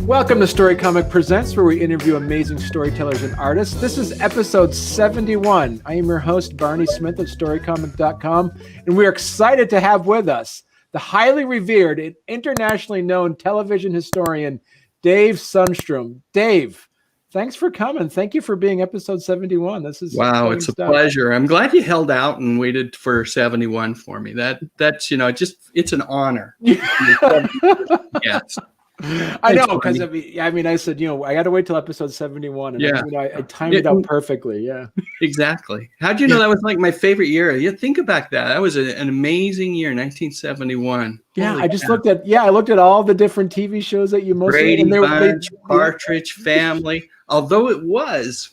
Welcome to Storycomic Presents, where we interview amazing storytellers and artists. This is episode 71. I am your host, Barney Smith of Storycomic.com, and we're excited to have with us the highly revered and internationally known television historian, Dave Sundstrom. Dave, thanks for coming. Thank you for being episode 71. This is wow, it's a pleasure. I'm glad you held out and waited for 71 for me. That's it's an honor. Yes. I know, because I said, I got to wait till episode 71, and I timed it out perfectly. Yeah, exactly. How'd you know that was like my favorite year? Yeah, think about that. That was an amazing year, 1971. Yeah, I looked at all the different TV shows that you mostly Brady Bunch, Partridge Family. Although it was,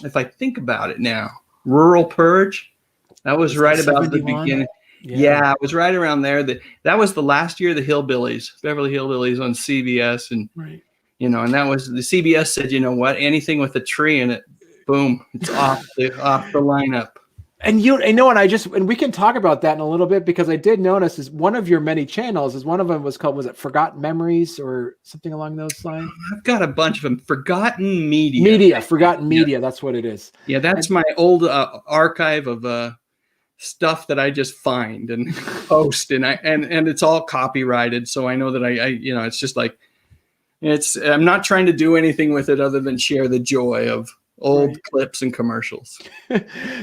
if I think about it now, Rural Purge. That was right about 71? The beginning. Yeah, it was right around there. That was the last year of the Hillbillies, Beverly Hillbillies on CBS, and and that was the CBS said, you know what, anything with a tree in it, boom, it's off the lineup. And and we can talk about that in a little bit, because I did notice is one of your many channels is one of them was it Forgotten Memories or something along those lines? I've got a bunch of them. Forgotten Media. Forgotten Media. That's what it is. Yeah, that's my old archive of stuff that I just find and post, and it's all copyrighted, so I know that I it's just like I'm not trying to do anything with it other than share the joy of old clips and commercials.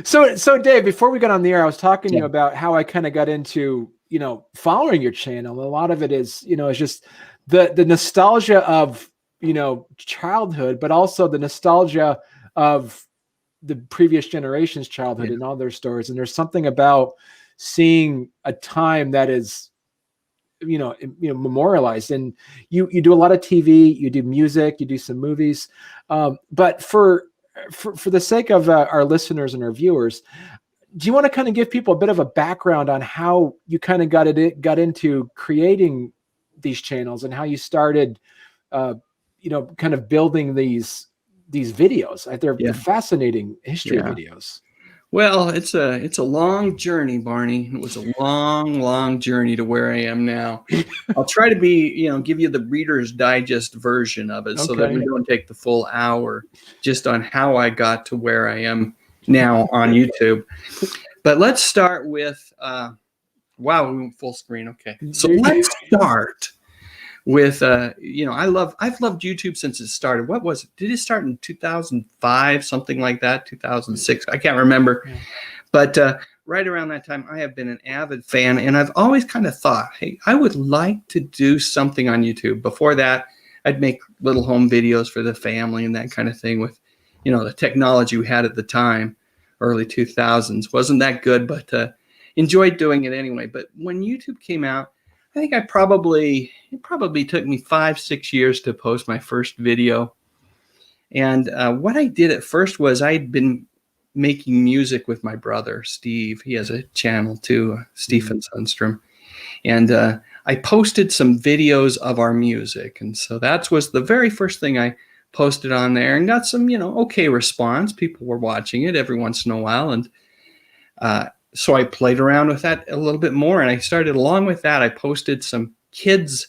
So Dave, before we got on the air, I was talking to you about how I kind of got into following your channel. A lot of it is it's just the nostalgia of childhood, but also the nostalgia of the previous generation's childhood and all their stories. And there's something about seeing a time that is, memorialized. And you do a lot of TV, you do music, you do some movies. But for the sake of our listeners and our viewers, do you want to kind of give people a bit of a background on how you kind of got into creating these channels and how you started, kind of building these videos? They're fascinating history videos. Well, it's a long journey, Barney. It was a long journey to where I am now. I'll try to give you the Reader's Digest version of it, so that we don't take the full hour just on how I got to where I am now on YouTube. But let's start with we went full screen. Okay, so let's start with I've loved YouTube since it started. What was it? Did it start in 2005, something like that? 2006? I can't remember. Yeah. But right around that time, I have been an avid fan, and I've always kind of thought, hey, I would like to do something on YouTube. Before that, I'd make little home videos for the family and that kind of thing with, the technology we had at the time, early 2000s. Wasn't that good, but enjoyed doing it anyway. But when YouTube came out, I think it probably took me 5-6 years to post my first video. And what I did at first was I'd been making music with my brother, Steve. He has a channel too, Stephen Sundstrom. And I posted some videos of our music. And so that was the very first thing I posted on there, and got some, okay response. People were watching it every once in a while. And so I played around with that a little bit more, and I started, along with that, I posted some kids'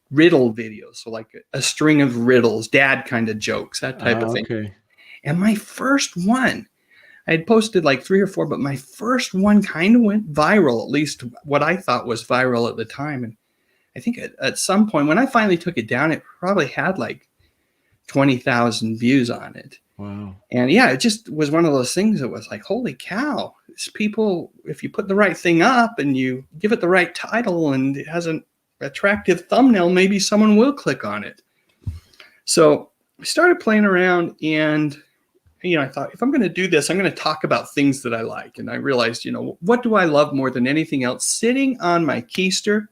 riddle videos. So like a string of riddles, dad kind of jokes, that type of thing. Okay. And my first one, I had posted like 3 or 4, but my first one kind of went viral, at least what I thought was viral at the time. And I think at some point, when I finally took it down, it probably had like 20,000 views on it. Wow. And it just was one of those things that was like, holy cow, people, if you put the right thing up and you give it the right title and it has an attractive thumbnail, maybe someone will click on it. So I started playing around, and I thought, if I'm going to do this, I'm going to talk about things that I like. And I realized, what do I love more than anything else? Sitting on my keister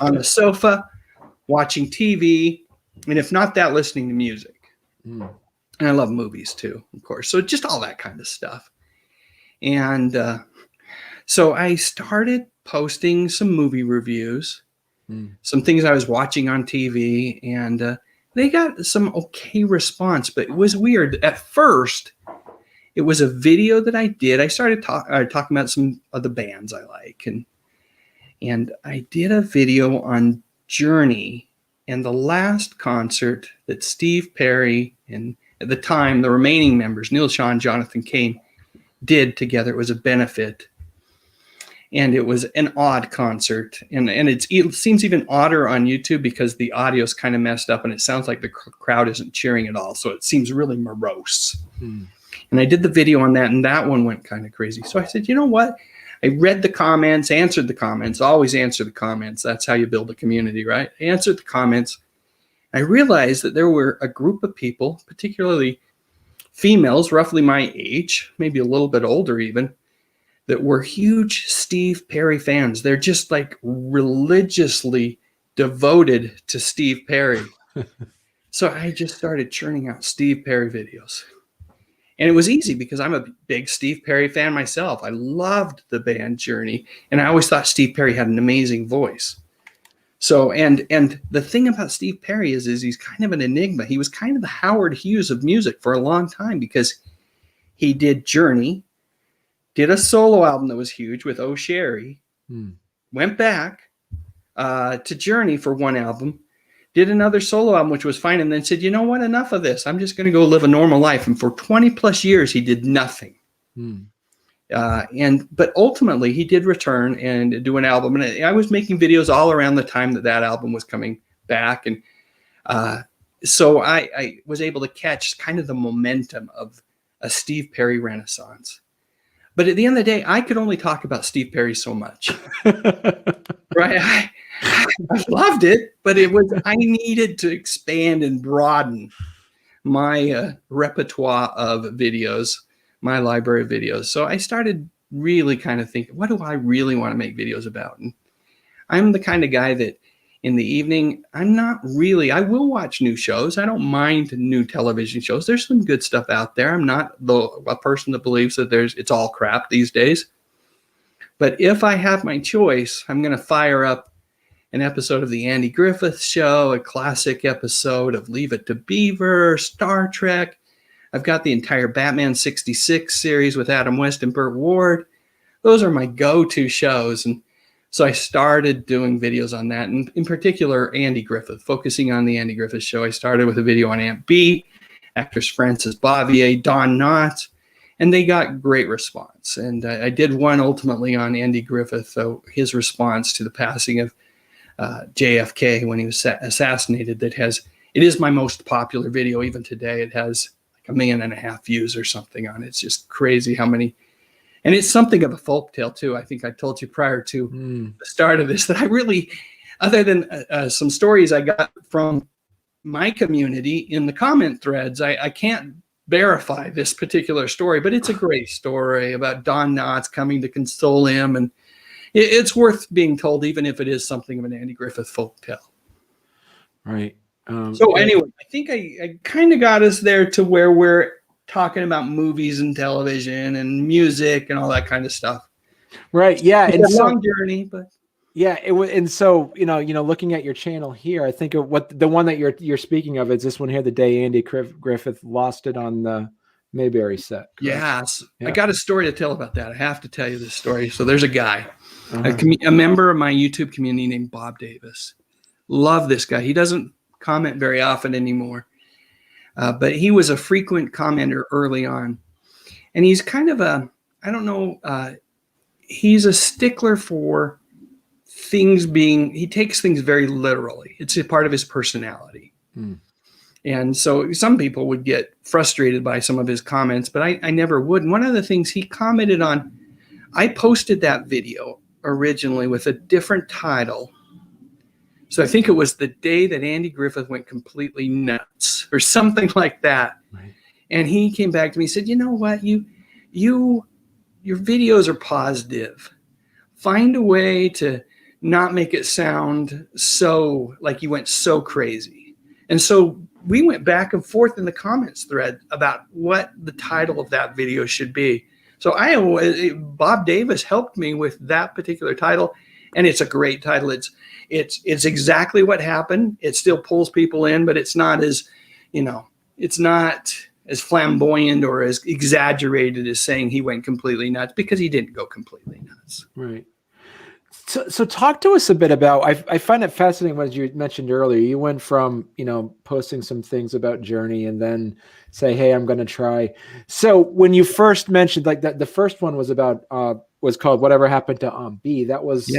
on the sofa, watching TV, and if not that, listening to music. And I love movies too, of course. So just all that kind of stuff. And so I started posting some movie reviews, some things I was watching on TV, and they got some okay response. But it was weird. At first, it was a video that I did. I started talking about some of the bands I like. And I did a video on Journey And the last concert that Steve Perry and at the time the remaining members, Neil Sean, Jonathan Kane, did together, it was a benefit. And it was an odd concert. And it seems even odder on YouTube because the audio is kind of messed up and it sounds like the crowd isn't cheering at all. So it seems really morose. And I did the video on that, and that one went kind of crazy. So I said, you know what? I read the comments, answered the comments, always answer the comments. That's how you build a community, right? I answered the comments. I realized that there were a group of people, particularly females, roughly my age, maybe a little bit older even, that were huge Steve Perry fans. They're just like religiously devoted to Steve Perry. So I just started churning out Steve Perry videos. And it was easy because I'm a big Steve Perry fan myself. I loved the band Journey, and I always thought Steve Perry had an amazing voice. So, and the thing about Steve Perry is he's kind of an enigma. He was kind of the Howard Hughes of music for a long time because he did Journey, did a solo album that was huge with Oh Sherry, went back to Journey for one album, did another solo album, which was fine, and then said, you know what, enough of this. I'm just going to go live a normal life. And for 20 plus years, he did nothing. But ultimately, he did return and do an album. And I was making videos all around the time that album was coming back. And so I was able to catch kind of the momentum of a Steve Perry renaissance. But at the end of the day, I could only talk about Steve Perry so much. Right? I loved it, but I needed to expand and broaden my repertoire of videos, my library of videos. So I started really kind of thinking, what do I really want to make videos about? And I'm the kind of guy that in the evening, I will watch new shows. I don't mind new television shows. There's some good stuff out there. I'm not a person that believes that it's all crap these days. But if I have my choice, I'm going to fire up an episode of the Andy Griffith Show, a classic episode of Leave It to Beaver, Star Trek. I've got the entire Batman 66 series with Adam West and Burt Ward. Those are my go-to shows. And so I started doing videos on that, and in particular, Andy Griffith, focusing on the Andy Griffith Show. I started with a video on Aunt Bee, actress Frances Bavier, Don Knotts, and they got great response. And I did one ultimately on Andy Griffith, his response to the passing of JFK when he was assassinated. It is my most popular video even today. It has like 1.5 million views or something on it. It's just crazy how many. And it's something of a folktale too. I think I told you prior to the start of this that I really, other than some stories I got from my community in the comment threads, I can't verify this particular story, but it's a great story about Don Knotts coming to console him, and it's worth being told, even if it is something of an Andy Griffith folktale. Right. So anyway, I think I kind of got us there to where we're talking about movies and television and music and all that kind of stuff. Right. Yeah. It's a long journey, but yeah, it was. And so, looking at your channel here, I think of the one that you're speaking of is this one here, the day Andy Griffith lost it on the Mayberry set. Yes. Yeah. I got a story to tell about that. I have to tell you this story. So there's a guy, a member of my YouTube community named Bob Davis. Love this guy. He doesn't comment very often anymore, but he was a frequent commenter early on. And he's kind of he's a stickler for he takes things very literally. It's a part of his personality. And so some people would get frustrated by some of his comments, but I never would. And one of the things he commented on, I posted that video originally with a different title. So I think it was the day that Andy Griffith went completely nuts or something like that. Right. And he came back to me and said, you know what, your videos are positive. Find a way to not make it sound so like you went so crazy. And so we went back and forth in the comments thread about what the title of that video should be. So Bob Davis helped me with that particular title, and it's a great title. It's exactly what happened. It still pulls people in, but it's not as, it's not as flamboyant or as exaggerated as saying he went completely nuts, because he didn't go completely nuts. Right. So talk to us a bit about, I find it fascinating what you mentioned earlier. You went from, posting some things about Journey and then say, hey, I'm going to try. So when you first mentioned like that, the first one was about, was called Whatever Happened to B. That was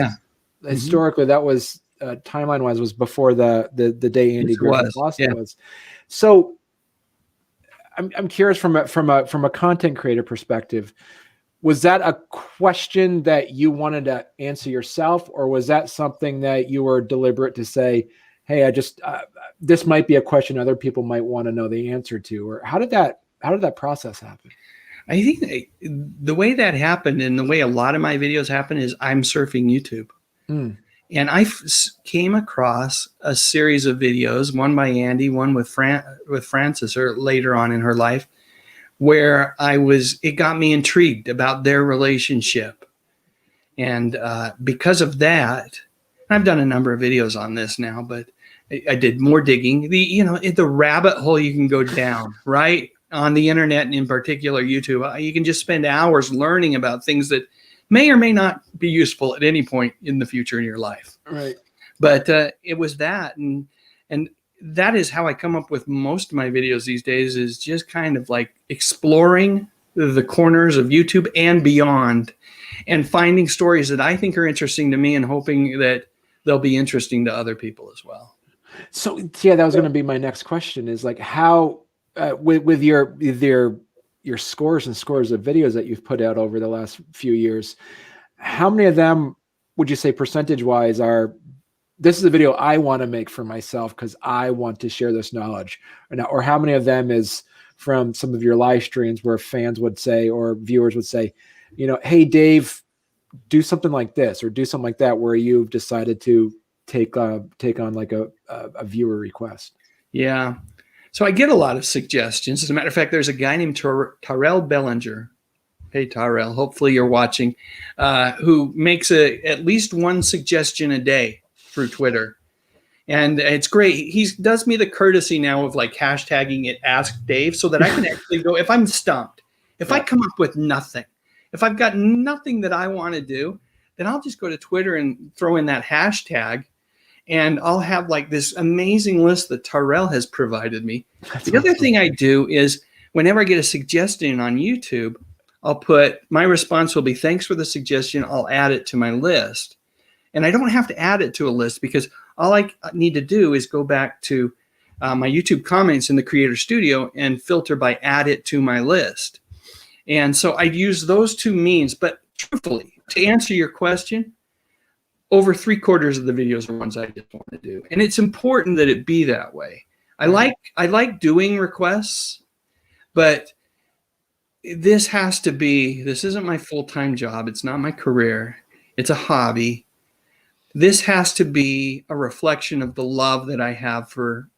historically, that was timeline wise was before the day Andy Griffith lost was. So I'm curious from a content creator perspective, was that a question that you wanted to answer yourself, or was that something that you were deliberate to say, hey, I just, this might be a question other people might want to know the answer to, or how did that process happen? I think the way that happened and the way a lot of my videos happen is I'm surfing YouTube. And I came across a series of videos, one by Andy, one with Frances, or later on in her life, where it got me intrigued about their relationship. And because of that, I've done a number of videos on this now, but I did more digging. The rabbit hole you can go down, right? On the internet, and in particular YouTube, you can just spend hours learning about things that may or may not be useful at any point in the future in your life. Right. But it was that, and that is how I come up with most of my videos these days, is just kind of like exploring the corners of YouTube and beyond, and finding stories that I think are interesting to me and hoping that they'll be interesting to other people as well. So yeah, that was going to be my next question, is like how, with your scores and scores of videos that you've put out over the last few years, how many of them would you say percentage wise are, this is a video I want to make for myself because I want to share this knowledge, or how many of them is from some of your live streams where fans would say, or viewers would say, hey, Dave, do something like this or do something like that, where you've decided to take on like a viewer request? Yeah. So I get a lot of suggestions. As a matter of fact, there's a guy named Tyrell Bellinger. Hey, Tyrell, hopefully you're watching, who makes at least one suggestion a day through Twitter. And it's great. He does me the courtesy now of like hashtagging it Ask Dave, so that I can actually go, if I'm stumped, if I come up with nothing, if I've got nothing that I want to do, then I'll just go to Twitter and throw in that hashtag. And I'll have like this amazing list that Tyrell has provided me. The other thing I do is whenever I get a suggestion on YouTube, I'll put, my response will be, thanks for the suggestion. I'll add it to my list. And I don't have to add it to a list, because all I need to do is go back to my YouTube comments in the Creator Studio and filter by add it to my list. And so I use those two means. But truthfully, to answer your question, over 3/4 of the videos are ones I just want to do. And it's important that it be that way. I like doing requests, but this isn't my full-time job. It's not my career. It's a hobby. This has to be a reflection of the love that I have for,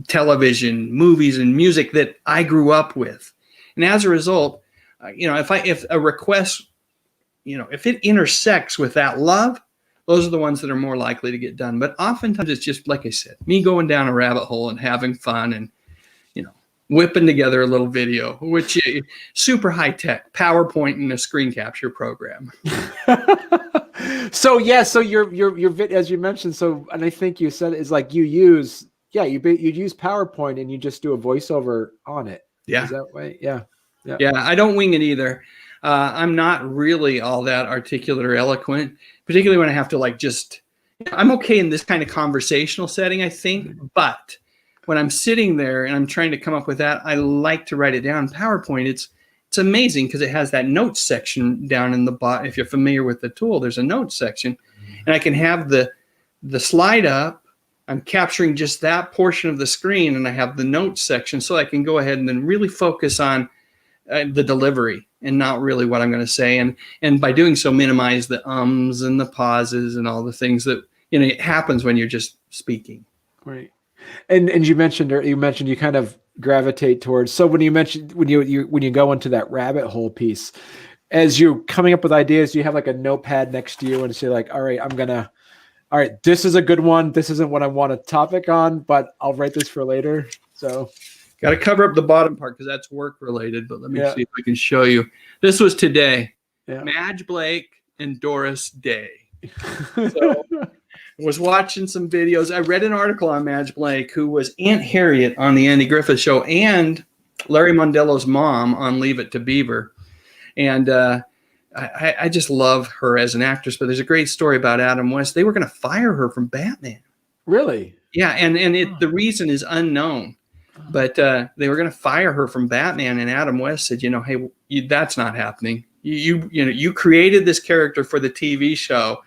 television, movies, and music that I grew up with. And as a result, if a request, if it intersects with that love, those are the ones that are more likely to get done. But oftentimes it's just, like I said, me going down a rabbit hole and having fun and, whipping together a little video, which super high tech PowerPoint and a screen capture program. So your as you mentioned, and I think you said it's like you use PowerPoint and you just do a voiceover on it. Yeah. Is that way? Yeah. Yeah. I don't wing it either. I'm not really all that articulate or eloquent, particularly when I have to I'm okay in this kind of conversational setting, I think, but when I'm sitting there and I'm trying to come up with that, I like to write it down. PowerPoint, it's amazing because it has that notes section down in the bottom. If you're familiar with the tool, there's a notes section, and I can have the slide up. I'm capturing just that portion of the screen, and I have the notes section, so I can go ahead and then really focus on the delivery and not really what I'm going to say, and by doing so, minimize the ums and the pauses and all the things that it happens when you're just speaking. Right. And you mentioned you kind of gravitate towards, so when you go into that rabbit hole piece, as you're coming up with ideas, you have like a notepad next to you and say like, all right, this is a good one. This isn't what I want a topic on, but I'll write this for later. So got to cover up the bottom part because that's work related, but let me see if I can show you. This was today. Madge Blake and Doris Day. So I was watching some videos. I read an article on Madge Blake, who was Aunt Harriet on the Andy Griffith Show and Larry Mondello's mom on Leave It to Beaver. And I just love her as an actress. But there's a great story about Adam West. They were going to fire her from Batman. Really? Yeah, and the reason is unknown. But they were going to fire her from Batman, and Adam West said, hey, that's not happening. You created this character for the TV show.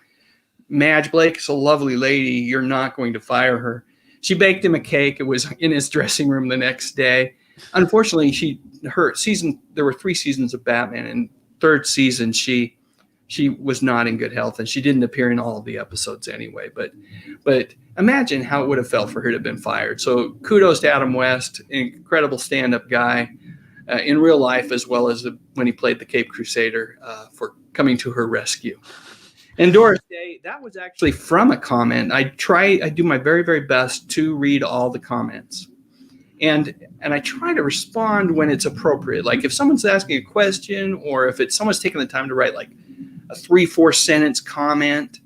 Madge Blake is a lovely lady. You're not going to fire her. She baked him a cake. It was in his dressing room the next day. Unfortunately, there were 3 seasons of Batman, and third season she was not in good health, and she didn't appear in all of the episodes anyway. But imagine how it would have felt for her to have been fired. So kudos to Adam West, incredible stand-up guy in real life as well as when he played the Cape Crusader, for coming to her rescue. And Doris Day, that was actually from a comment. I do my very, very best to read all the comments. And I try to respond when it's appropriate. Like if someone's asking a question, or if someone's taking the time to write like a 3-4 sentence comment,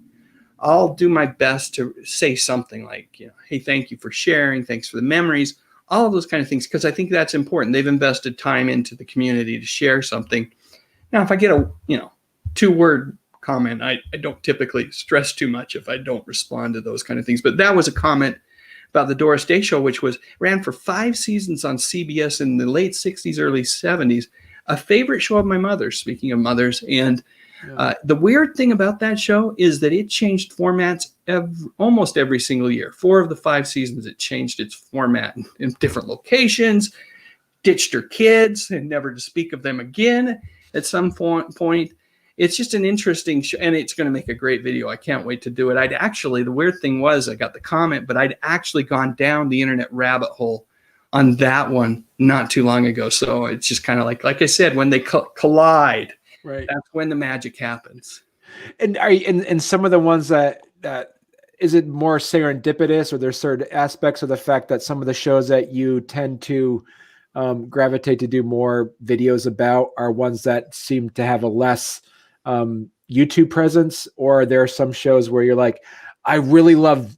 I'll do my best to say something like, hey, thank you for sharing. Thanks for the memories. All of those kind of things, because I think that's important. They've invested time into the community to share something. Now, if I get a 2-word comment, I don't typically stress too much if I don't respond to those kind of things. But that was a comment about the Doris Day Show, which ran for 5 seasons on CBS in the late 60s, early 70s. A favorite show of my mother's, speaking of mothers. And the weird thing about that show is that it changed formats almost every single year. 4 of the 5 seasons, it changed its format in different locations, ditched her kids, and never to speak of them again at some point. It's just an interesting show, and it's going to make a great video. I can't wait to do it. The weird thing was I got the comment, but I'd actually gone down the internet rabbit hole on that one not too long ago. So it's just kind of like I said, when they collide, right, that's when the magic happens. And are you, and some of the ones that is it more serendipitous, or there's certain aspects of the fact that some of the shows that you tend to gravitate to do more videos about are ones that seem to have a less YouTube presence, or there are some shows where you're like, I really love,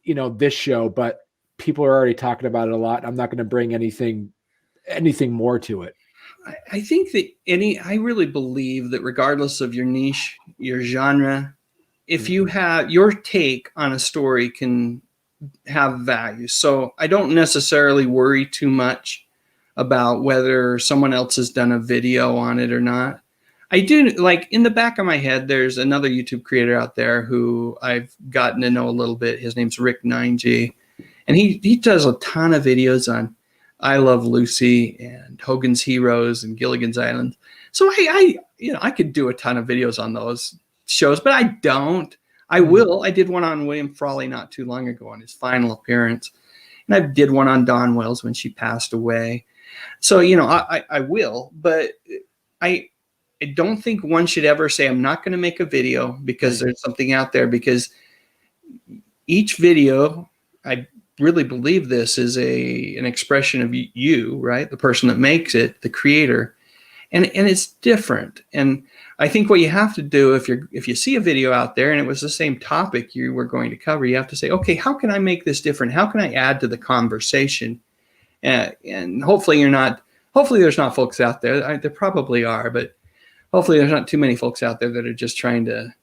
this show, but people are already talking about it a lot. I'm not going to bring anything more to it. I think that I really believe that regardless of your niche, your genre, if you have your take on a story can have value. So I don't necessarily worry too much about whether someone else has done a video on it or not. I do, like, in the back of my head, there's another YouTube creator out there who I've gotten to know a little bit. His name's Rick 9G, and he does a ton of videos on I Love Lucy and Hogan's Heroes and Gilligan's Island. So I could do a ton of videos on those shows, but I don't. I will. I did one on William Frawley not too long ago on his final appearance, and I did one on Dawn Wells when she passed away. So I will, but I don't think one should ever say I'm not going to make a video because there's something out there, because each video, I really believe this is an expression of you, right? The person that makes it, the creator, and it's different. And I think what you have to do if you see a video out there and it was the same topic you were going to cover, you have to say, okay, how can I make this different? How can I add to the conversation? And hopefully there's not folks out there. There probably are, but hopefully there's not too many folks out there that are just trying to,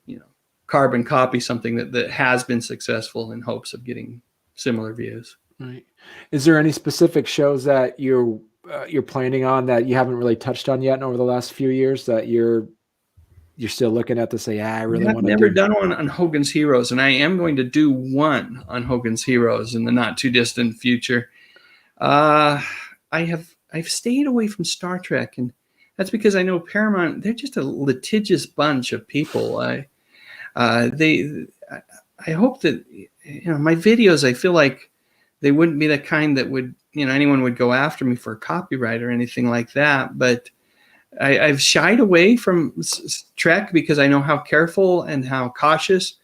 carbon copy something that has been successful in hopes of getting similar views. Right. Is there any specific shows that you're planning on that you haven't really touched on yet over the last few years that you're still looking at to say, I really want to do? I've never done one on Hogan's Heroes, and I am going to do one on Hogan's Heroes in the not too distant future. I've stayed away from Star Trek, and that's because I know Paramount, they're just a litigious bunch of people. I hope that my videos, I feel like they wouldn't be the kind that would, anyone would go after me for copyright or anything like that. But I've shied away from Trek because I know how careful and how cautious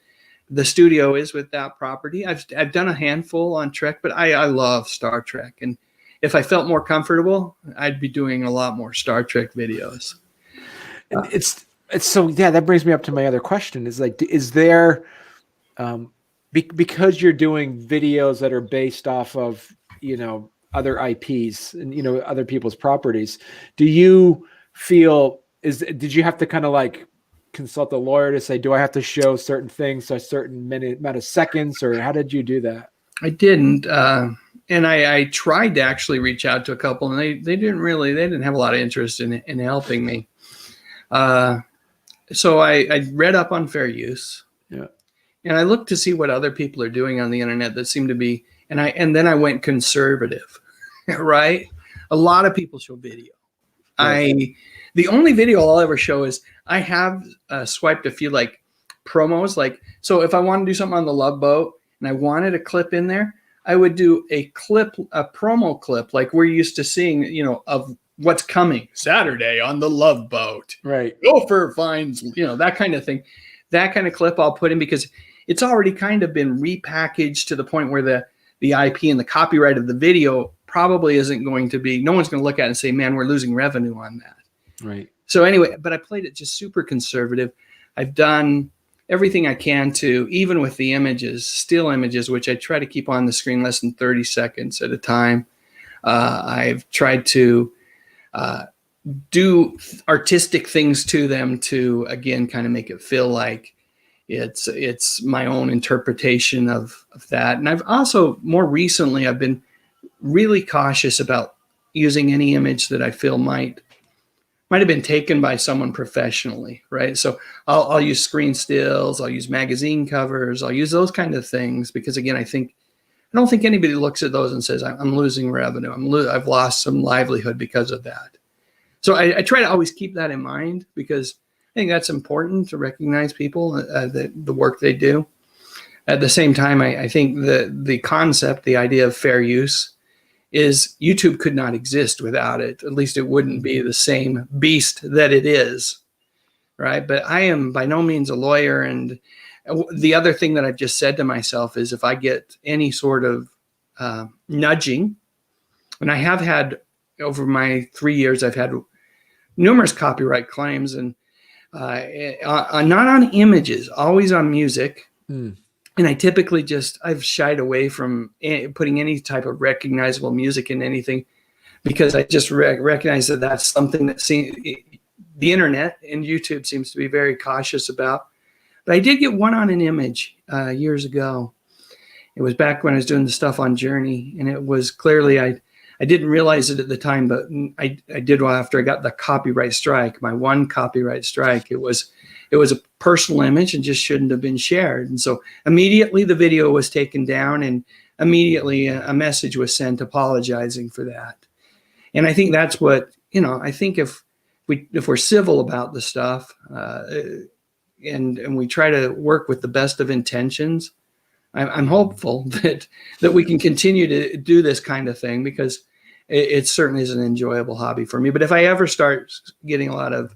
the studio is with that property. I've done a handful on Trek, but I love Star Trek. And if I felt more comfortable, I'd be doing a lot more Star Trek videos. So yeah, that brings me up to my other question is like, is there, because you're doing videos that are based off of, other IPs and, other people's properties, do you feel, did you have to kind of like consult a lawyer to say, do I have to show certain things to a certain amount of seconds, or how did you do that? I didn't. And I tried to actually reach out to a couple, and they didn't have a lot of interest in helping me. So I read up on fair use. Yeah. And I looked to see what other people are doing on the internet that seemed to be, and then I went conservative, right? A lot of people show video. Right. The only video I'll ever show is I have swiped a few like promos. Like, so if I want to do something on the Love Boat and I wanted a clip in there, I would do a promo clip like we're used to seeing, of what's coming Saturday on the Love Boat. Right. Gopher finds, that kind of thing. That kind of clip I'll put in because it's already kind of been repackaged to the point where the IP and the copyright of the video probably isn't going to be, no one's going to look at it and say, man, we're losing revenue on that. Right. So anyway, but I played it just super conservative. I've done everything I can to, even with the images, still images, which I try to keep on the screen less than 30 seconds at a time. I've tried to do artistic things to them to, again, kind of make it feel like it's my own interpretation of that. And I've also, more recently, I've been really cautious about using any image that I feel might have been taken by someone professionally, right? So I'll use screen stills, I'll use magazine covers, I'll use those kind of things because, again, I don't think anybody looks at those and says, I'm losing revenue. I've lost some livelihood because of that. So I try to always keep that in mind because I think that's important to recognize people, the work they do. At the same time, I think the concept, the idea of fair use is YouTube could not exist without it. At least it wouldn't be the same beast that it is, right? But I am by no means a lawyer. And the other thing that I've just said to myself is if I get any sort of nudging, and I have had over my 3 years, I've had numerous copyright claims and not on images, always on music. And I typically I've shied away from putting any type of recognizable music in anything because I just recognize that that's something that the internet and YouTube seems to be very cautious about. But I did get one on an image years ago. It was back when I was doing the stuff on Journey, and it was clearly, I didn't realize it at the time, but I did after I got the copyright strike, my one copyright strike. It was a personal image and just shouldn't have been shared. And so immediately the video was taken down and immediately a message was sent apologizing for that. And I think that's what, I think if we're civil about the stuff and we try to work with the best of intentions, I'm hopeful that we can continue to do this kind of thing because it certainly is an enjoyable hobby for me. But if I ever start getting a lot of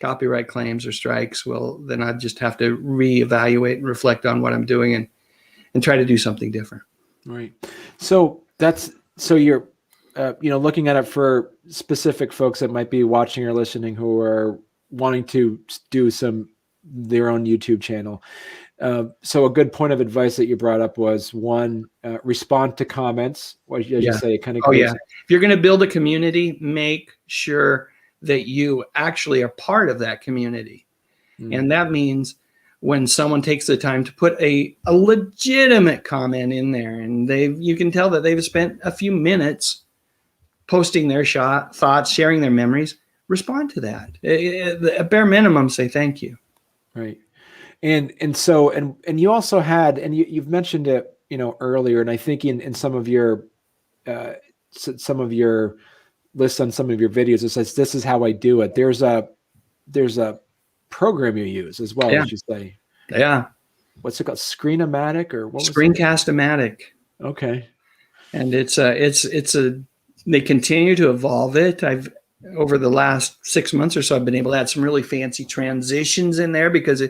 copyright claims or strikes, well, then I just have to reevaluate and reflect on what I'm doing and try to do something different. Right. So you're, looking at it for specific folks that might be watching or listening who are wanting to do their own YouTube channel. So a good point of advice that you brought up was one, respond to comments. What did you say? Kind of. Oh yeah. If you're going to build a community, make sure that you actually are part of that community. And that means when someone takes the time to put a legitimate comment in there and you can tell that they've spent a few minutes posting their thoughts, sharing their memories, respond to that. At bare minimum, say thank you. Right. And you also had, and you've mentioned it, earlier, and I think in some of your lists on some of your videos, it says, this is how I do it. There's a program you use as well, as you say. Yeah. What's it called? Screen-o-matic or what? Screencast-o-matic. Okay. And they continue to evolve it. Over the last 6 months or so, I've been able to add some really fancy transitions in there because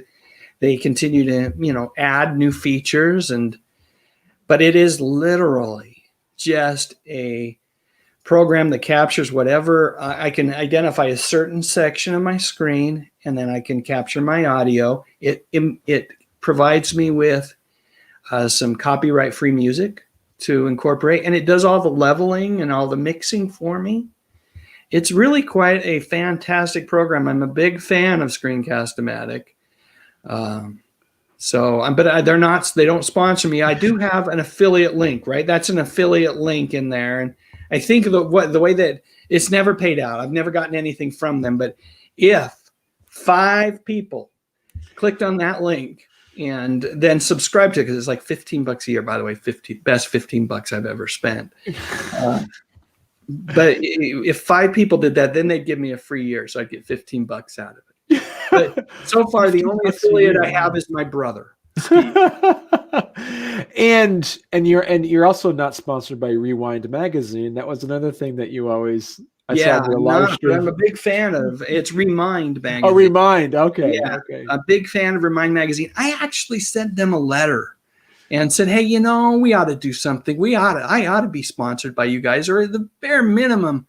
they continue to, add new features but it is literally just a program that captures whatever. I can identify a certain section of my screen, and then I can capture my audio. It provides me with some copyright-free music to incorporate, and it does all the leveling and all the mixing for me. It's really quite a fantastic program. I'm a big fan of Screencast-O-Matic. But they don't sponsor me. I do have an affiliate link, right? That's an affiliate link in there. And I think the way that it's never paid out, I've never gotten anything from them. But if 5 people clicked on that link and then subscribed to it, because it's like $15 a year, by the way, best $15 I've ever spent. But if 5 people did that, then they'd give me a free year. So I'd get $15 out of it. But so far, the only affiliate I have is my brother. and you're also not sponsored by Rewind Magazine. That was another thing that you always saw in your live stream. I'm a big fan of it's Remind Magazine. Oh, Remind. Okay. Yeah, okay. A big fan of Remind Magazine. I actually sent them a letter and said, hey, we ought to do something. I ought to be sponsored by you guys, or at the bare minimum,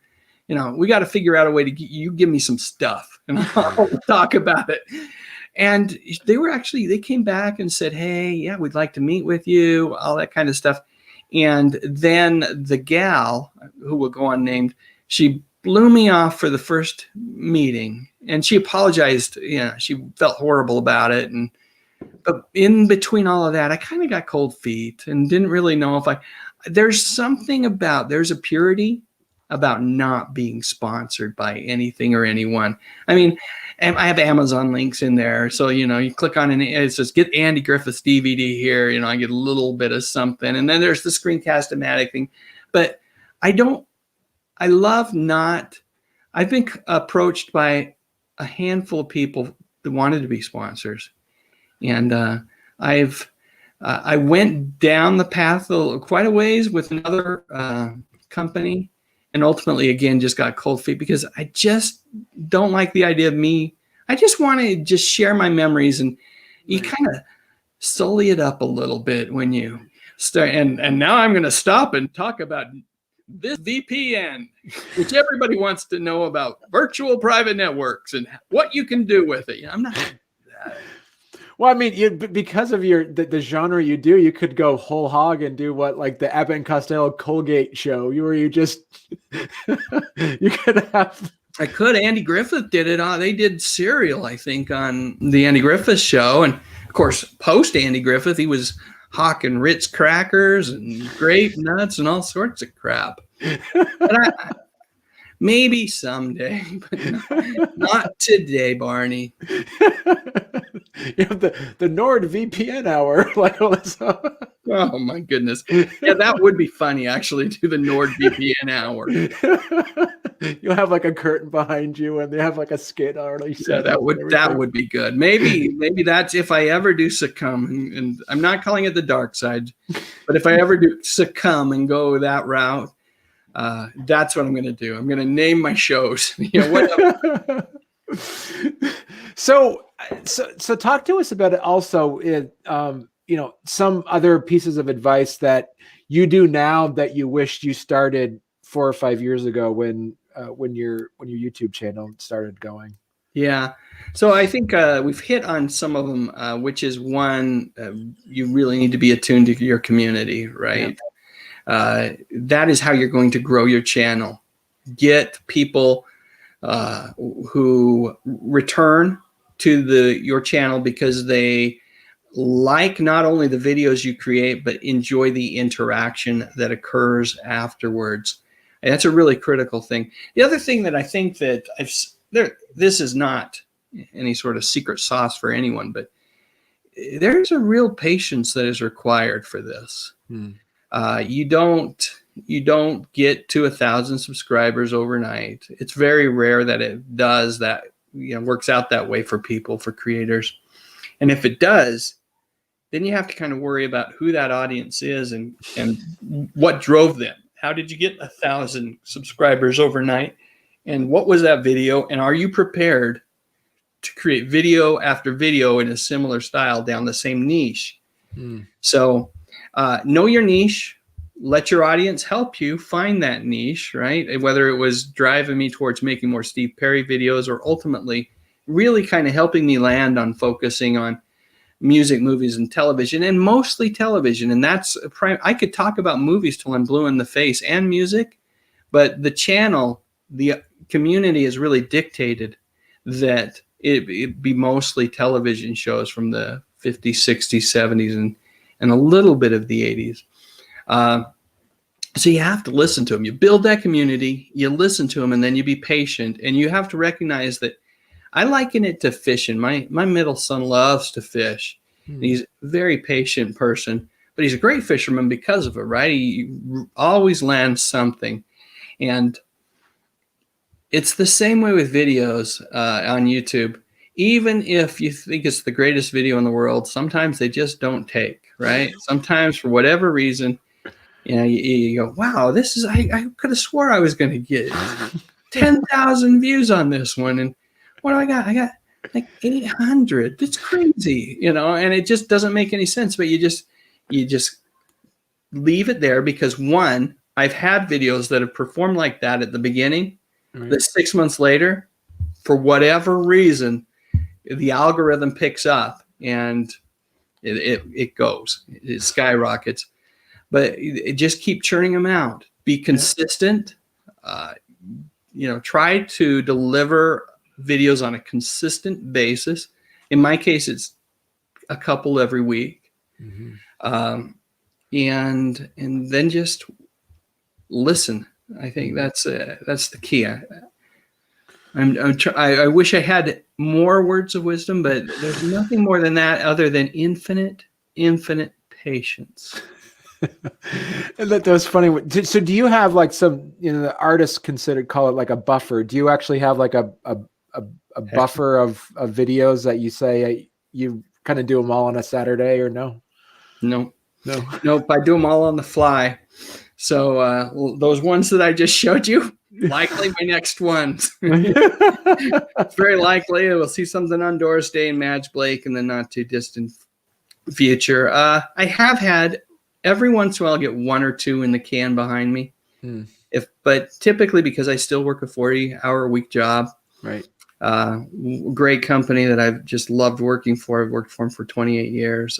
we got to figure out a way to give me some stuff and I'll talk about it. And they came back and said, hey, yeah, we'd like to meet with you, all that kind of stuff. And then the gal, who will go unnamed, she blew me off for the first meeting, and she apologized. She felt horrible about it. But in between all of that, I kind of got cold feet and didn't really know if there's a purity about not being sponsored by anything or anyone. I mean, I have Amazon links in there. So, you click on it, it says, get Andy Griffith's DVD here. I get a little bit of something. And then there's the Screencast-O-Matic thing. But I've been approached by a handful of people that wanted to be sponsors. And I went down the path quite a ways with another company, and ultimately, again, just got cold feet because I just don't like the idea of me. I just want to just share my memories, and you kind of sully it up a little bit when you start. And now I'm going to stop and talk about this VPN, which everybody wants to know about, virtual private networks and what you can do with it. I'm not going to do that. Well, I mean, because of the genre you do, you could go whole hog and do like the Abbott and Costello Colgate show, where you just you could have. I could. Andy Griffith did it. They did Serial, I think, on the Andy Griffith show, and of course, post Andy Griffith, he was hawking Ritz crackers and grape nuts and all sorts of crap. But maybe someday, but not today, Barney. You have the NordVPN hour. Oh my goodness. Yeah, that would be funny, actually, do the NordVPN hour. You'll have like a curtain behind you and they have like a skit already set. Yeah, that would be good. Maybe that's if I ever do succumb, and I'm not calling it the dark side, but if I ever do succumb and go that route, that's what I'm going to do. I'm going to name my shows. So talk to us about it also. Some other pieces of advice that you do now that you wished you started 4 or 5 years ago when your YouTube channel started going. Yeah. So I think we've hit on some of them, which is one, you really need to be attuned to your community, right? Yeah. That is how you're going to grow your channel. Get people who return to your channel because they like not only the videos you create, but enjoy the interaction that occurs afterwards. And that's a really critical thing. The other thing that I think that this is not any sort of secret sauce for anyone, but there's a real patience that is required for this. You don't get to 1,000 subscribers overnight. It's very rare that it does that, works out that way for people, for creators. And if it does, then you have to kind of worry about who that audience is and what drove them. How did you get 1,000 subscribers overnight? And what was that video? And are you prepared to create video after video in a similar style down the same niche? So know your niche, let your audience help you find that niche, right? Whether it was driving me towards making more Steve Perry videos, or ultimately really kind of helping me land on focusing on music, movies, and television, and mostly television. And that's I could talk about movies till I'm blue in the face, and music, but the channel, the community has really dictated that it be mostly television shows from the 50s, 60s, 70s, and a little bit of the 80s. So you have to listen to them. You build that community, you listen to them, and then you be patient. And you have to recognize that I liken it to fishing. My middle son loves to fish. He's a very patient person, but he's a great fisherman because of it, right? He always lands something. And it's the same way with videos on YouTube. Even if you think it's the greatest video in the world, sometimes they just don't take, right? Sometimes for whatever reason, you go, wow, this is, I could have swore I was going to get 10,000 views on this one. And what do I got? I got like 800. That's crazy, and it just doesn't make any sense. But you just leave it there, because one, I've had videos that have performed like that at the beginning, that 6 months later, for whatever reason, the algorithm picks up and it goes, it skyrockets. But just keep churning them out. Be consistent. Try to deliver videos on a consistent basis. In my case, it's a couple every week. And then just listen. I think that's the key. I wish I had more words of wisdom, but there's nothing more than that, other than infinite patience. And that was funny. So do you have like some, the artists call it like a buffer? Do you actually have like a buffer of videos that you say you kind of do them all on a Saturday, or no? Nope. I do them all on the fly. So those ones that I just showed you, likely my next ones. It's very likely we'll see something on Doris Day and Madge Blake in the not too distant future. I have had, every once in a while, I'll get one or two in the can behind me. But typically, because I still work a 40-hour-a-week job, right? Great company that I've just loved working for. I've worked for them for 28 years.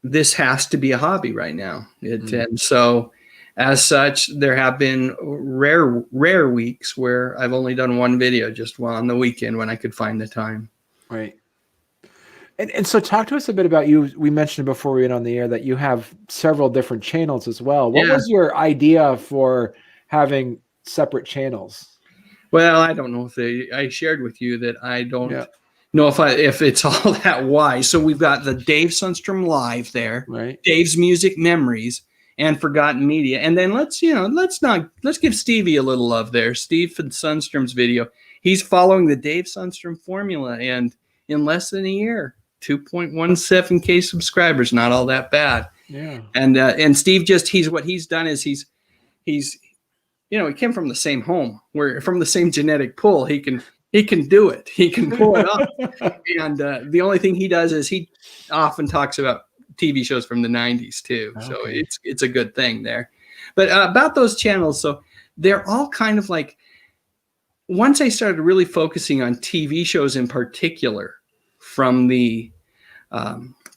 This has to be a hobby right now. And so, as such, there have been rare weeks where I've only done one video, just on the weekend when I could find the time. Right. And so talk to us a bit about you. We mentioned before we went on the air that you have several different channels as well. What was your idea for having separate channels? Well, I don't know if I shared with you that I don't know if it's all that wise. So we've got the Dave Sundstrom Live there, right? Dave's Music Memories, and Forgotten Media. And then let's give Stevie a little love there. Steve from Sundstrom's video. He's following the Dave Sundstrom formula, and in less than a year, 2.17K subscribers, not all that bad. Yeah. And Steve what he's done is he's he came from the same home, where from the same genetic pool. He can do it. He can pull it off. And the only thing he does is he often talks about TV shows from the 90s too. Okay. So it's a good thing there. But about those channels, so they're all kind of like, once I started really focusing on TV shows in particular, from the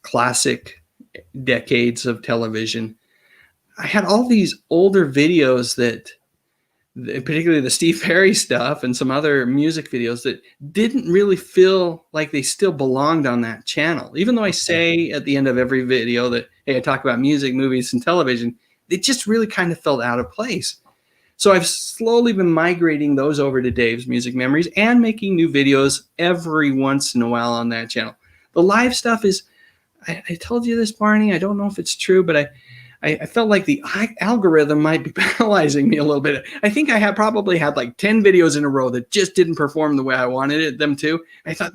classic decades of television, I had all these older videos that, particularly the Steve Perry stuff and some other music videos, that didn't really feel like they still belonged on that channel. Even though I say at the end of every video that, hey, I talk about music, movies, and television, it just really kind of felt out of place. So I've slowly been migrating those over to Dave's Music Memories and making new videos every once in a while on that channel. The live stuff is, I told you this, Barney, I don't know if it's true, but I felt like the algorithm might be penalizing me a little bit. I think I probably had like 10 videos in a row that just didn't perform the way I wanted them to. I thought,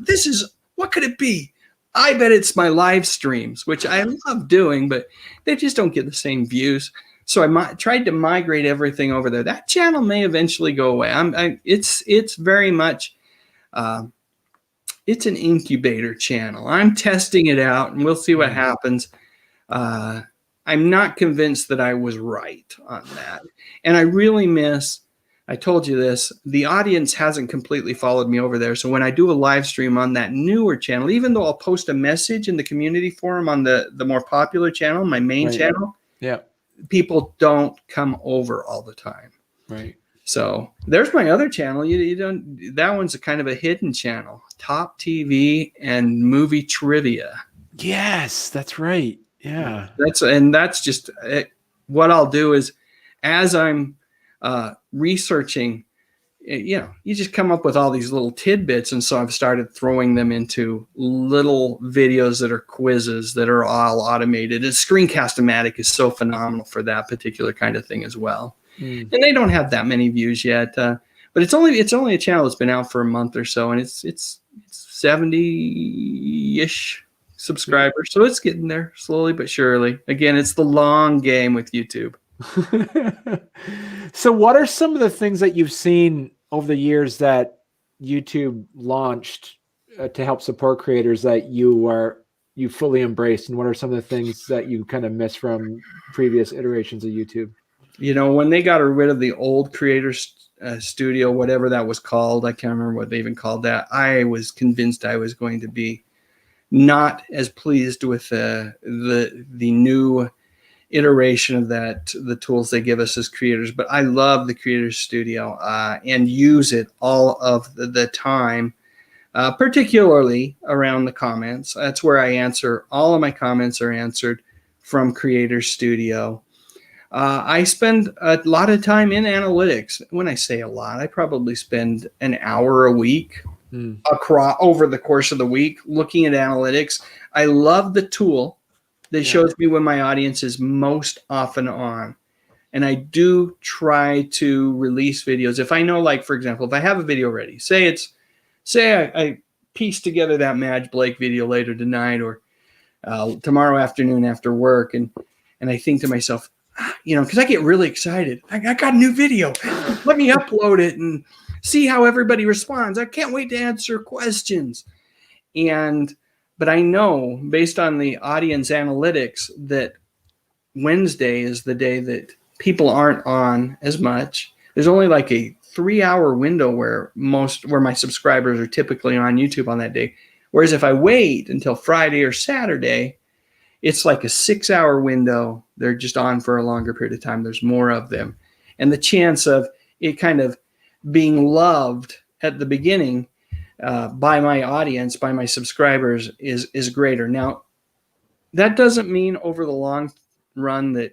what could it be? I bet it's my live streams, which I love doing, but they just don't get the same views. So I tried to migrate everything over there. That channel may eventually go away. It's very much, it's an incubator channel. I'm testing it out, and we'll see what happens. I'm not convinced that I was right on that. And I really miss, I told you this, the audience hasn't completely followed me over there. So when I do a live stream on that newer channel, even though I'll post a message in the community forum on the more popular channel, my main channel, people don't come over all the time. Right. So there's my other channel. You don't, that one's a kind of a hidden channel, Top TV and Movie Trivia. Yes, that's right. Yeah. That's just what I'll do is, as I'm researching, you just come up with all these little tidbits. And so I've started throwing them into little videos that are quizzes that are all automated. And Screencast-O-Matic is so phenomenal for that particular kind of thing as well. And they don't have that many views yet, but it's only a channel that's been out for a month or so, and it's 70-ish subscribers, so it's getting there slowly but surely. Again, it's the long game with YouTube. So what are some of the things that you've seen over the years that YouTube launched to help support creators that you fully embraced, and what are some of the things that you kind of miss from previous iterations of YouTube? When they got rid of the old Creators Studio, whatever that was called, I can't remember what they even called that. I was convinced I was going to be not as pleased with the new iteration of that, the tools they give us as creators. But I love the Creators Studio and use it all of the time, particularly around the comments. That's where I answer. All of my comments are answered from Creators Studio. I spend a lot of time in analytics. When I say a lot, I probably spend an hour a week over the course of the week looking at analytics. I love the tool that shows me when my audience is most often on. And I do try to release videos. If I know, like, for example, if I have a video ready, say I piece together that Madge Blake video later tonight or tomorrow afternoon after work, and I think to myself, because I get really excited. I got a new video. Let me upload it and see how everybody responds. I can't wait to answer questions. But I know, based on the audience analytics, that Wednesday is the day that people aren't on as much. There's only like a 3-hour window where my subscribers are typically on YouTube on that day. Whereas if I wait until Friday or Saturday, it's like a 6-hour window. They're just on for a longer period of time. There's more of them. And the chance of it kind of being loved at the beginning by my audience, by my subscribers, is greater. Now, that doesn't mean over the long run that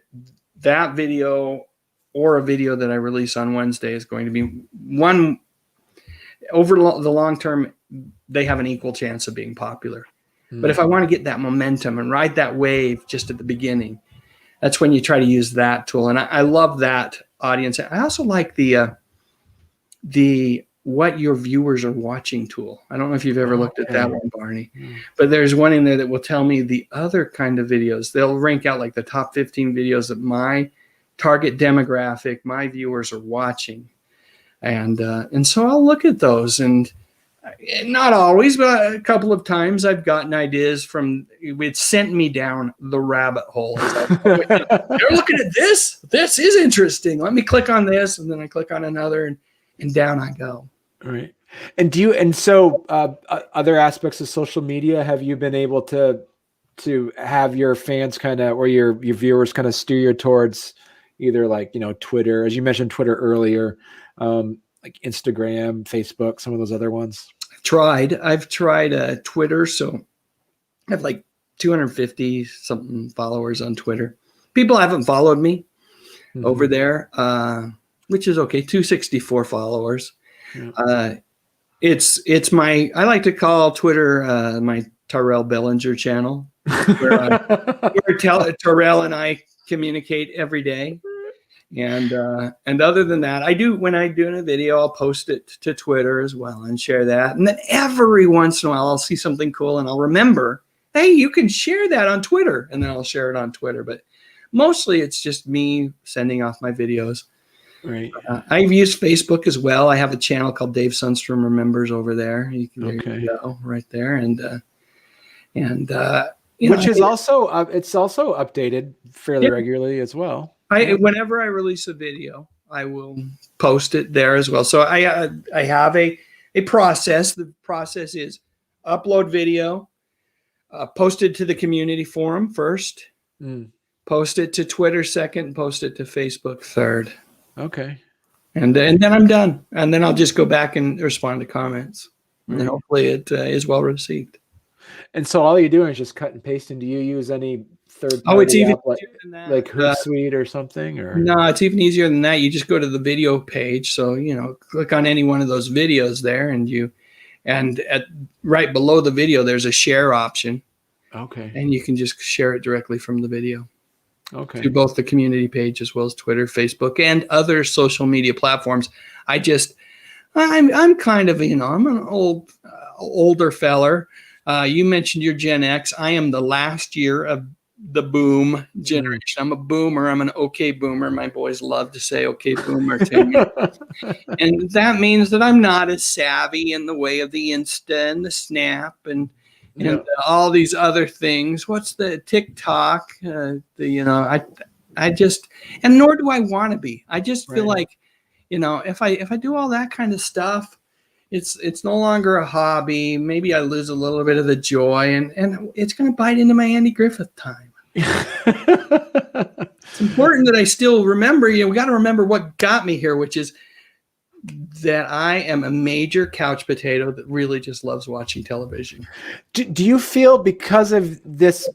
video or a video that I release on Wednesday is going to be one. Over the long term, they have an equal chance of being popular. But if I want to get that momentum and ride that wave just at the beginning, that's when you try to use that tool. And I love that audience. I also like the what your viewers are watching tool. I don't know if you've ever looked at that one, Barney, but there's one in there that will tell me the other kind of videos. They'll rank out like the top 15 videos that my target demographic, my viewers are watching. And so I'll look at those, and not always, but a couple of times I've gotten ideas from it sent me down the rabbit hole. Like, you're looking at this? This is interesting. Let me click on this, and then I click on another, and down I go. All right. And so other aspects of social media, have you been able to have your fans kind of, or your viewers kind of steer you towards either like, Twitter, as you mentioned Twitter earlier, like Instagram, Facebook, some of those other ones? I've tried Twitter. So I have like 250 something followers on Twitter. People haven't followed me over there, which is okay. 264 followers. Yeah. It's I like to call Twitter my Tyrell Bellinger channel, where Tyrell and I communicate every day. And other than that, when I do a video, I'll post it to Twitter as well and share that. And then every once in a while, I'll see something cool and I'll remember, hey, you can share that on Twitter, and then I'll share it on Twitter. But mostly, it's just me sending off my videos. Right. I've used Facebook as well. I have a channel called Dave Sundstrom Remembers over there. You can go right there, and which is also it's also updated fairly regularly as well. Whenever I release a video, I will post it there as well. So I have a process. The process is upload video, post it to the community forum first, post it to Twitter second, post it to Facebook third. Okay. And then I'm done. And then I'll just go back and respond to comments. Right. And hopefully it is well received. And so all you're doing is just cut and pasting. Do you use any third-party it's even app like Hootsuite or something? Or no, it's even easier than that. You just go to the video page. So, click on any one of those videos there, and right below the video, there's a share option. Okay. And you can just share it directly from the video. Okay. To both the community page as well as Twitter, Facebook, and other social media platforms. I'm kind of, I'm an older feller. You mentioned your Gen X. I am the last year of the boom generation. I'm a boomer. I'm an okay boomer. My boys love to say okay boomer to me. And that means that I'm not as savvy in the way of the Insta and the Snap and all these other things. What's the TikTok? I just, and nor do I want to be. I just feel like, if I do all that kind of stuff, it's no longer a hobby. Maybe I lose a little bit of the joy, and it's going to bite into my Andy Griffith time. It's important that I still remember. We got to remember what got me here, which is that I am a major couch potato that really just loves watching television. Do you feel because of this,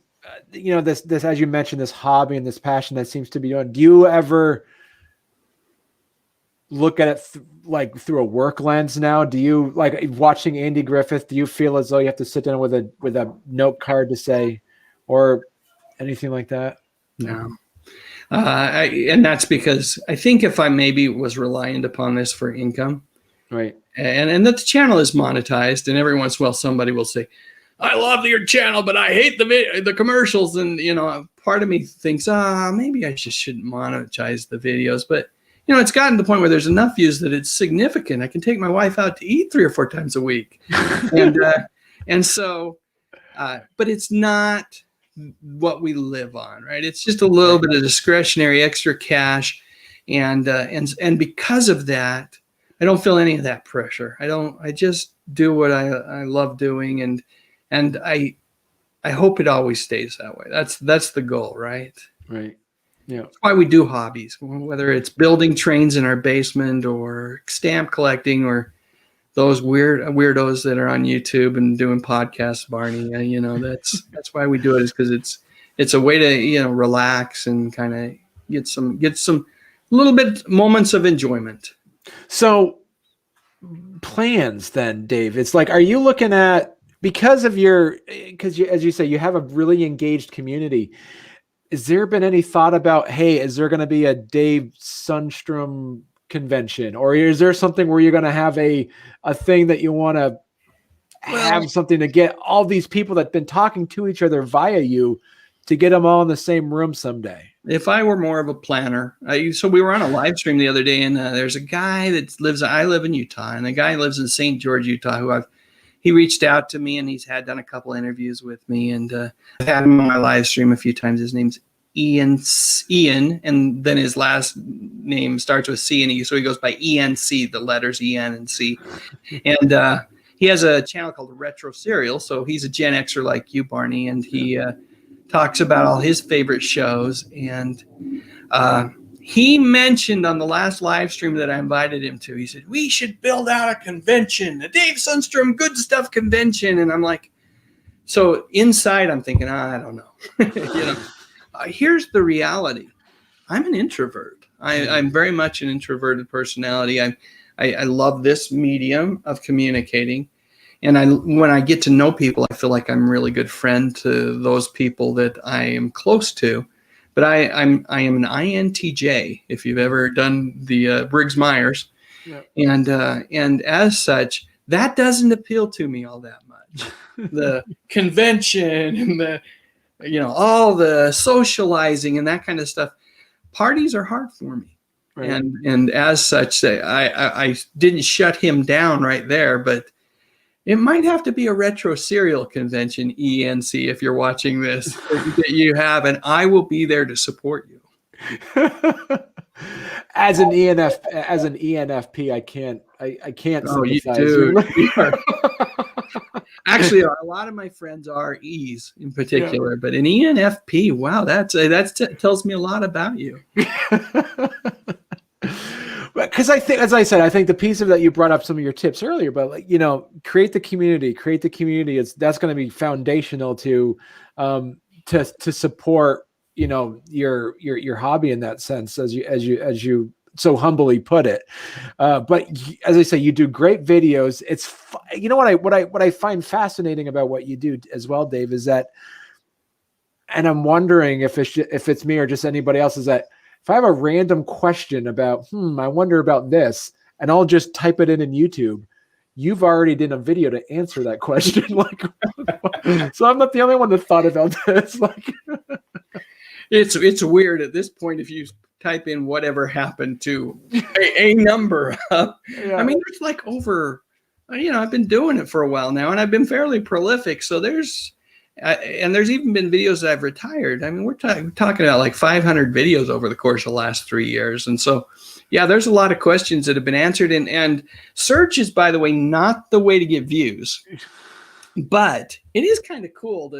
this, as you mentioned, this hobby and this passion that seems to be doing, do you ever look at it through a work lens now? Do you like watching Andy Griffith? Do you feel as though you have to sit down with a note card to say, or anything like that? No. And that's because I think if I maybe was reliant upon this for income, right, and that the channel is monetized, and every once in a while somebody will say, "I love your channel, but I hate the commercials," and part of me thinks, maybe I just shouldn't monetize the videos, but it's gotten to the point where there's enough views that it's significant. I can take my wife out to eat 3 or 4 times a week, and so, but it's not what we live on, right? It's just a little bit of discretionary extra cash, and because of that, I don't feel any of that pressure. I just do what I love doing, and I hope it always stays that way. That's the goal, right? Right. Yeah. That's why we do hobbies, whether it's building trains in our basement or stamp collecting or those weirdos that are on YouTube and doing podcasts, Barney. That's why we do it, is because it's a way to relax and kind of get some little bit moments of enjoyment. So plans then, Dave. It's like, are you looking at, because as you say, you have a really engaged community. Has there been any thought about, hey, is there going to be a Dave Sundstrom convention, or is there something where you're going to have a thing that you want to have something to get all these people that've been talking to each other via you to get them all in the same room someday? If I were more of a planner, so we were on a live stream the other day, and there's a guy I live in Utah, and the guy lives in St. George, Utah, he reached out to me, and he's done a couple interviews with me, and I've had him on my live stream a few times. His name's Ian, and then his last name starts with C and E, so he goes by ENC, the letters EN and C. And he has a channel called Retro Serial, so he's a Gen Xer like you, Barney, and he talks about all his favorite shows. And he mentioned on the last live stream that I invited him to, he said, we should build out a convention, a Dave Sundstrom Good Stuff convention. And I'm like, so inside I'm thinking, I don't know. Here's the reality. I'm an introvert. I'm very much an introverted personality. I love this medium of communicating. And when I get to know people, I feel like I'm a really good friend to those people that I am close to. But I am an INTJ, if you've ever done the Briggs-Myers. Yep. And as such, that doesn't appeal to me all that much. The convention and the all the socializing and that kind of stuff. Parties are hard for me. Right. And as such, I didn't shut him down right there, but It might have to be a retro serial convention, ENC, if you're watching this, that you have, and I will be there to support you. As an ENFP, I can't Oh, you sympathize. do. Actually, a lot of my friends are E's in particular, but an ENFP, wow, that tells me a lot about you. Because I think, as I said, I think the piece of that you brought up some of your tips earlier, but like, create the community. That's going to be foundational to support, your hobby in that sense, as you so humbly put it. But as I say, you do great videos. It's what I find fascinating about what you do as well, Dave, is that, and I'm wondering if it's me or just anybody else, is that if I have a random question about, I wonder about this, and I'll just type it in YouTube, you've already done a video to answer that question. So I'm not the only one that thought about this. It's weird at this point if you type in whatever happened to a number of, I mean, there's like over, I've been doing it for a while now, and I've been fairly prolific. So there's even been videos that I've retired. I mean, we're talking about like 500 videos over the course of the last 3 years. And so, there's a lot of questions that have been answered. And search is, by the way, not the way to get views, but it is kind of cool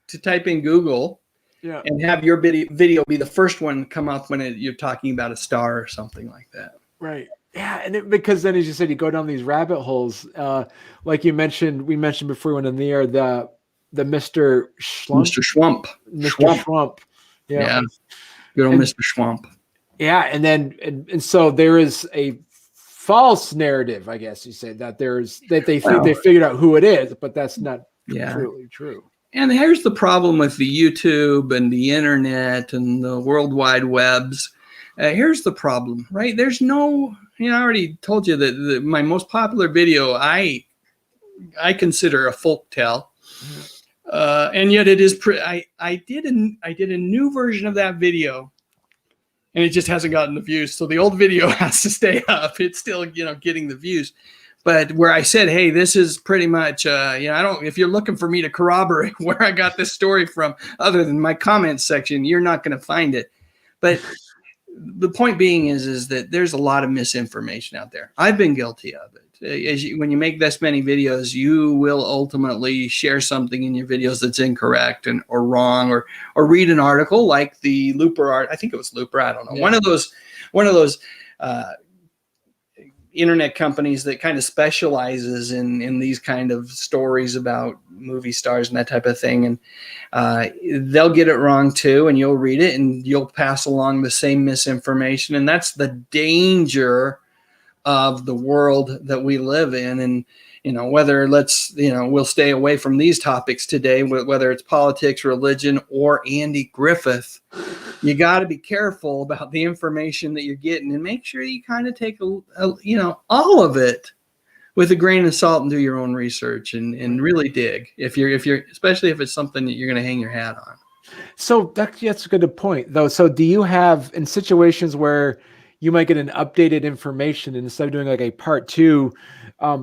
to type in Google and have your video be the first one to come up when you're talking about a star or something like that. Right. Yeah, and because then, as you said, you go down these rabbit holes, like we mentioned before we went in the air, the Mr. Schlump. Mr. Schwump. Yeah. Good old Mr. Schwump. Yeah. And then, and so there is a false narrative, I guess you say, that they think they figured out who it is, but that's not completely true. And here's the problem with the YouTube and the internet and the World Wide Webs. Here's the problem, right? There's no, I already told you that my most popular video, I consider a folk tale. And yet it is, I did a new version of that video, and it just hasn't gotten the views. So the old video has to stay up. It's still, getting the views. But where I said, hey, this is pretty much, if you're looking for me to corroborate where I got this story from, other than my comments section, you're not going to find it. But the point being is that there's a lot of misinformation out there. I've been guilty of it. When you make this many videos, you will ultimately share something in your videos that's incorrect or wrong, or read an article like the Looper art. I think it was Looper. I don't know. Yeah. One of those internet companies that kind of specializes in these kind of stories about movie stars and that type of thing. And they'll get it wrong too. And you'll read it and you'll pass along the same misinformation. And that's the danger of the world that we live in. And, we'll stay away from these topics today, whether it's politics, religion, or Andy Griffith. You got to be careful about the information that you're getting, and make sure you kind of take all of it with a grain of salt and do your own research and really dig if you're especially if it's something that you're going to hang your hat on. So that's a good point, though. So do you have, in situations where you might get an updated information, and instead of doing like a part two,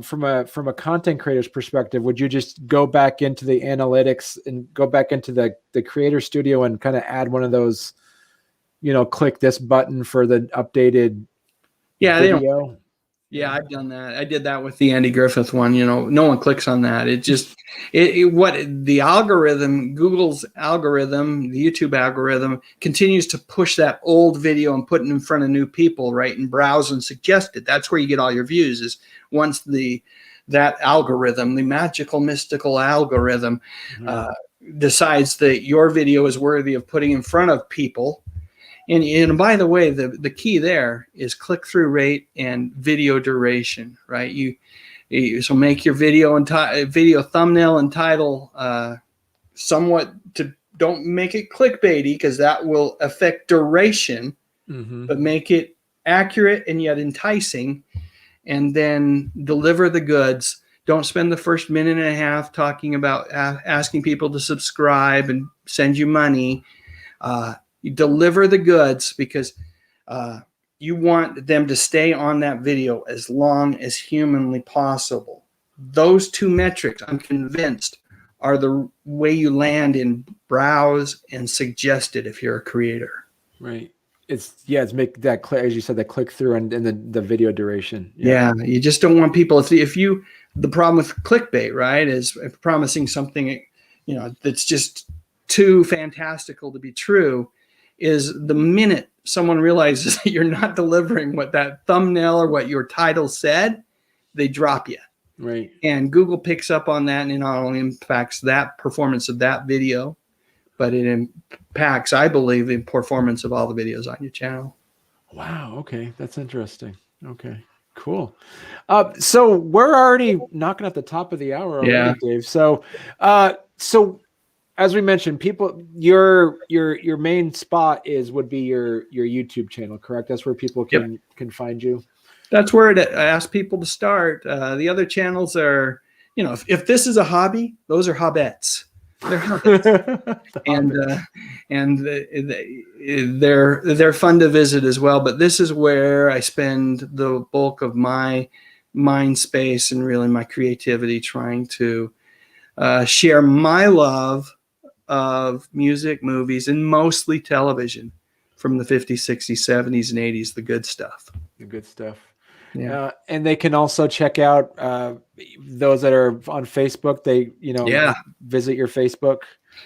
from a content creator's perspective, would you just go back into the analytics and go back into the creator studio and kind of add one of those, click this button for the updated video? Yeah, I've done that. I did that with the Andy Griffith one. No one clicks on that. It just what the algorithm, Google's algorithm, the YouTube algorithm continues to push that old video and put it in front of new people, right? And browse and suggest it. That's where you get all your views, is once that algorithm, the magical, mystical algorithm, decides that your video is worthy of putting in front of people. And by the way, the key there is click-through rate and video duration, right? So make your video and video thumbnail and title somewhat don't make it clickbaity, because that will affect duration, but make it accurate and yet enticing, and then deliver the goods. Don't spend the first minute and a half talking about asking people to subscribe and send you money. You deliver the goods, because you want them to stay on that video as long as humanly possible. those two metrics, I'm convinced, are the way you land in browse and suggested if you're a creator. Right. It's make that clear, as you said, that click through and the video duration. Yeah. You just don't want people, the problem with clickbait, right, is promising something, that's just too fantastical to be true, is the minute someone realizes that you're not delivering what that thumbnail or what your title said, they drop you. Right. And Google picks up on that, and it not only impacts that performance of that video, but it impacts, I believe, the performance of all the videos on your channel. Wow. Okay. That's interesting. Okay. Cool. So we're already knocking at the top of the hour already, Dave. So, as we mentioned, people, your main spot would be your YouTube channel, correct? That's where people can find you. That's where I ask people to start. The other channels are, if this is a hobby, those are hobbettes. They're hobbettes. and they're fun to visit as well. But this is where I spend the bulk of my mind space and really my creativity, trying to share my love of music, movies, and mostly television from the 50s, 60s, 70s, and 80s, the good stuff. The good stuff. Yeah. And they can also check out those that are on Facebook. They, visit your Facebook.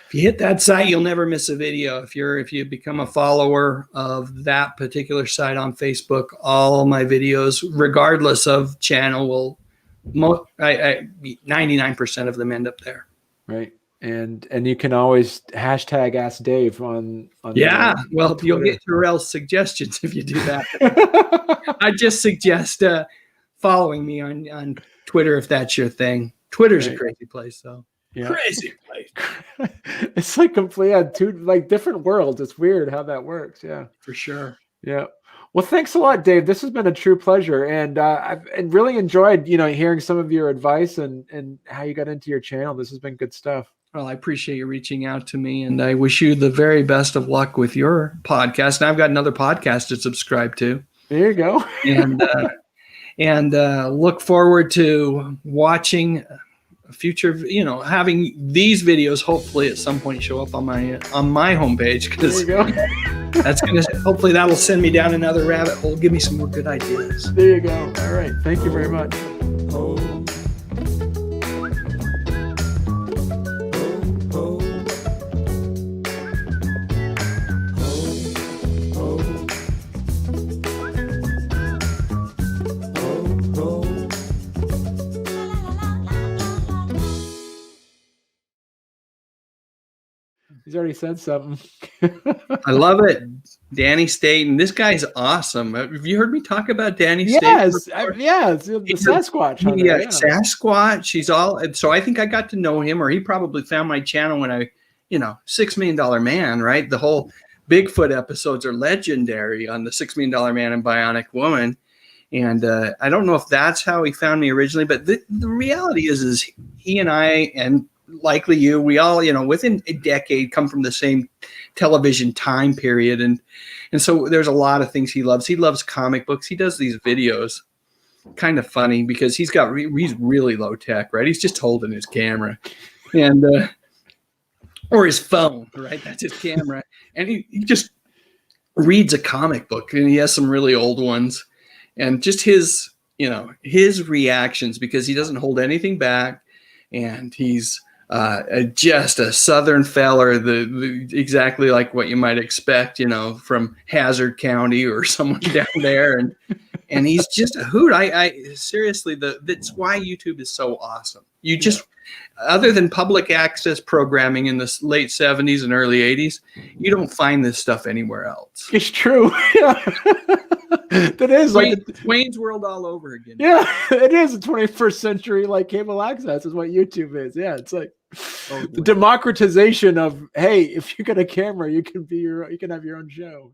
If you hit that site, you'll never miss a video. If you become a follower of that particular site on Facebook, all my videos, regardless of channel, 99% of them end up there. Right. And you can always hashtag Ask Dave on well, you'll get Terrell's suggestions if you do that. I just suggest following me on Twitter if that's your thing. Twitter's a crazy place, though. Yeah. Crazy place. It's like two different worlds. It's weird how that works. Yeah, for sure. Yeah. Well, thanks a lot, Dave. This has been a true pleasure, and I've really enjoyed hearing some of your advice and how you got into your channel. This has been good stuff. Well, I appreciate you reaching out to me, and I wish you the very best of luck with your podcast. And I've got another podcast to subscribe to. There you go. and look forward to watching future, having these videos hopefully at some point show up on my homepage, because hopefully that'll send me down another rabbit hole, give me some more good ideas. There you go. All right. Thank you very much. He's already said something. I love it. Danny Staten. This guy's awesome. Have you heard me talk about Danny Staten? Yes. The Sasquatch. Yeah, Sasquatch. He's all. So I think I got to know him, or he probably found my channel when I, $6 Million Man, right? The whole Bigfoot episodes are legendary on the $6 Million Man and Bionic Woman. And I don't know if that's how he found me originally, but the reality is he and I, and likely you, we all, within a decade come from the same television time period. And so there's a lot of things he loves. He loves comic books. He does these videos, kind of funny because he's really low tech, right? He's just holding his camera and, or his phone, right? That's his camera. And he just reads a comic book, and he has some really old ones, and just his reactions, because he doesn't hold anything back. And he's just a Southern feller, exactly like what you might expect, from Hazard County or someone down there. And he's just a hoot. I seriously, that's why YouTube is so awesome. You just, other than public access programming in the late 70s and early 80s, you don't find this stuff anywhere else. It's true. Yeah. That is Wayne's World all over again. Yeah, it is a 21st century cable access is what YouTube is. Yeah, it's like the democratization of, hey, if you got a camera, you can have your own show.